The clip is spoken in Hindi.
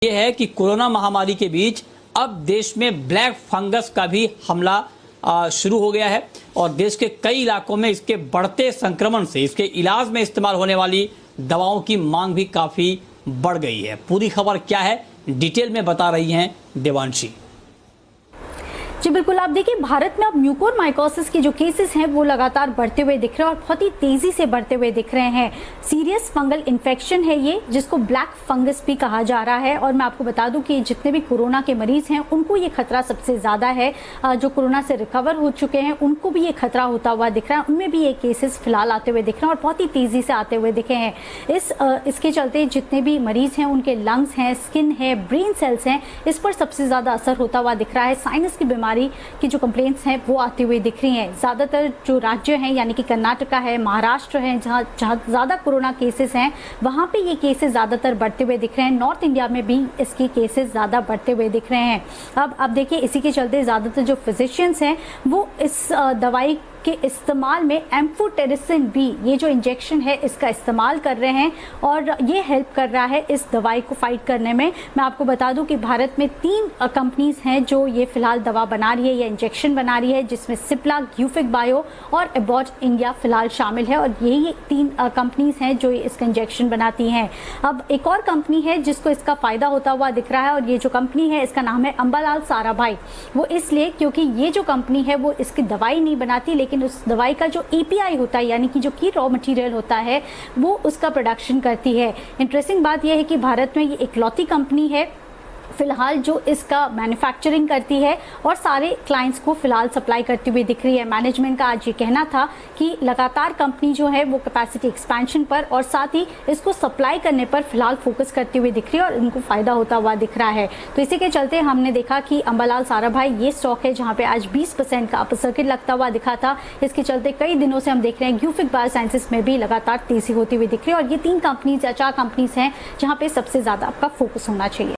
ये है कि कोरोना महामारी के बीच अब देश में ब्लैक फंगस का भी हमला शुरू हो गया है और देश के कई इलाकों में इसके बढ़ते संक्रमण से इसके इलाज में इस्तेमाल होने वाली दवाओं की मांग भी काफी बढ़ गई है। पूरी खबर क्या है, डिटेल में बता रही हैं देवांशी। जी बिल्कुल, आप देखिए भारत में अब म्यूकोरमाइकोसिस के जो केसेस हैं वो लगातार बढ़ते हुए दिख रहे हैं और बहुत ही तेजी से बढ़ते हुए दिख रहे हैं। सीरियस फंगल इन्फेक्शन है ये, जिसको ब्लैक फंगस भी कहा जा रहा है। और मैं आपको बता दूं कि जितने भी कोरोना के मरीज हैं उनको ये खतरा सबसे ज़्यादा है। जो कोरोना से रिकवर हो चुके हैं उनको भी ये खतरा होता हुआ दिख रहा है, उनमें भी ये केसेस फिलहाल आते हुए दिख रहे हैं और बहुत ही तेज़ी से आते हुए दिखे हैं। इसके चलते जितने भी मरीज हैं उनके लंग्स हैं, स्किन है, ब्रेन सेल्स हैं, इस पर सबसे ज़्यादा असर होता हुआ दिख रहा है। साइनस की बीमारी की जो कंप्लेंट्स हैं वो आती हुई दिख रही हैं। ज़्यादातर जो राज्य हैं यानी कि कर्नाटका है, महाराष्ट्र है, जहाँ ज़्यादा कोरोना केसेस हैं वहाँ पे ये केसेस ज़्यादातर बढ़ते हुए दिख रहे हैं। नॉर्थ इंडिया में भी इसके केसेस ज़्यादा बढ़ते हुए दिख रहे हैं। अब देखिए इसी के चलते ज़्यादातर जो फिजिशियंस हैं वो इस दवाई के इस्तेमाल में एम्फोटेरिसिन बी, ये जो इंजेक्शन है इसका इस्तेमाल कर रहे हैं और ये हेल्प कर रहा है इस दवाई को फाइट करने में। मैं आपको बता दूं कि भारत में 3 कंपनीज हैं जो ये फिलहाल दवा बना रही है या इंजेक्शन बना रही है, जिसमें सिप्ला, ग्यूफिक बायो और एबॉट इंडिया फिलहाल शामिल है और यही 3 कंपनीज हैं जो इसका इंजेक्शन बनाती हैं। अब एक और कंपनी है जिसको इसका फायदा होता हुआ दिख रहा है और ये जो कंपनी है इसका नाम है अंबालाल साराभाई। वो इसलिए क्योंकि ये जो कंपनी है वो इसकी दवाई नहीं बनाती, लेकिन उस दवाई का जो एपीआई होता है यानी कि जो की रॉ मटेरियल होता है वो उसका प्रोडक्शन करती है। इंटरेस्टिंग बात यह है कि भारत में ये इकलौती कंपनी है फिलहाल जो इसका मैन्युफैक्चरिंग करती है और सारे क्लाइंट्स को फिलहाल सप्लाई करती हुई दिख रही है। मैनेजमेंट का आज ये कहना था कि लगातार कंपनी जो है वो कैपेसिटी एक्सपेंशन पर और साथ ही इसको सप्लाई करने पर फिलहाल फोकस करती हुई दिख रही है और इनको फायदा होता हुआ दिख रहा है। तो इसी के चलते हमने देखा कि अंबालाल साराभाई ये स्टॉक है जहाँ पे आज 20% का अपर सर्किट लगता हुआ दिखा था। इसके चलते कई दिनों से हम देख रहे हैं ग्यूफिक बायोसाइंसेस में भी लगातार तेजी होती हुई दिख रही है और ये 3 कंपनीज या 4 कंपनीज हैं जहाँ पे सबसे ज्यादा आपका फोकस होना चाहिए।